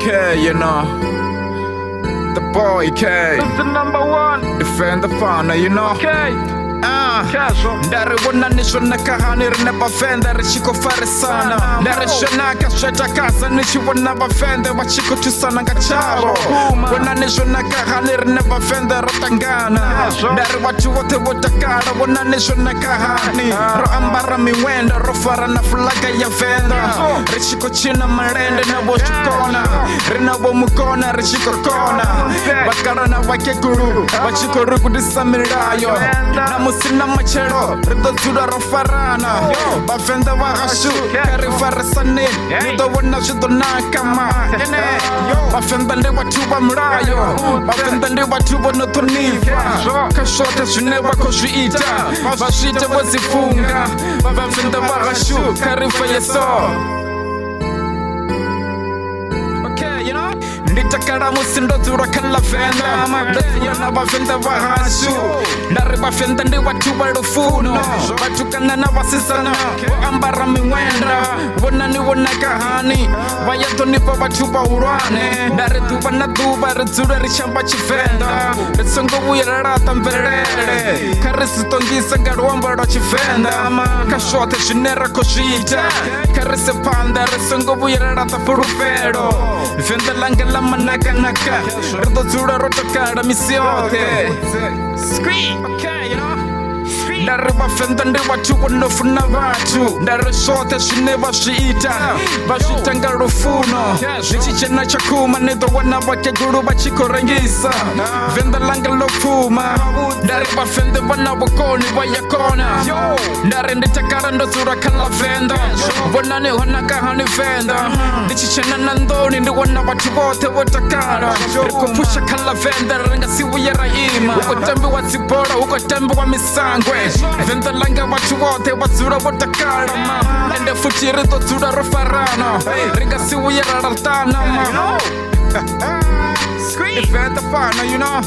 K, you know. The boy K. That's the number one. Defend the fauna, you know. Okay. Casual. Ndaribona nishona kahani rina bafenda rishiko farisana Ndarishona kasheta kasa nishibona bafenda wachiko tusana ngachabo Wana nishona kahani rina bafenda rotangana Ndari watu wote wotakara wana nishona kahani Ro ambara miwenda rofara na flaga ya venda Rishiko china marende na washukona Rina wamukona rishiko kona Bakara na wakekuru wachiko rukudisa mirayo Na musina machero rido zura rofarana bafenda wagashu kari farasane rido wana shido nakama bafenda ndi watu wa mrayo bafenda ndi watu wa notonifa kashote shune wako shuita bashite wazifunga bafenda wagashu kari fayeso. Okay, you know? Nditakara musindo zura kala fenda Ndasiyona bafenda wahashu Ndari bafenda ndi watu warufuno Batukana na wasisana Ambara miwenda Wana ni wana kahani Wayato nipa watu wa urwane Ndari tuwa na tuwa rizura rishamba chifenda Rizongo uyarata mverere Karisi tongisa ngaruambaro chifenda Kashote shinera koshita Karisi panda rizongo uyarata furufero Venda langala manaka naka rido zura rotokara misiote Scream, okay, you know. Ndari bafenda ndi watu wanofuna watu Ndari sote shine bashiita Bashita ngarufuno Nichichena chakuma nido wana wakeguru bachikorengisa Venda langa lofuma Ndari bafenda wana wakoni wayakona Ndari nditakara ndozura kala venda Wana ni wana kahani venda Nichichena nandoni ndi wana watu wote watakara Rikupusha kala venda renga siwu ya raima Uko tembi wa zibora, uko tembi wa misangwe Venda langa watu wote wazura watakara Ende fuchiri to zura rofarana Ringa siwu ya raraltana Defend the fauna, you know.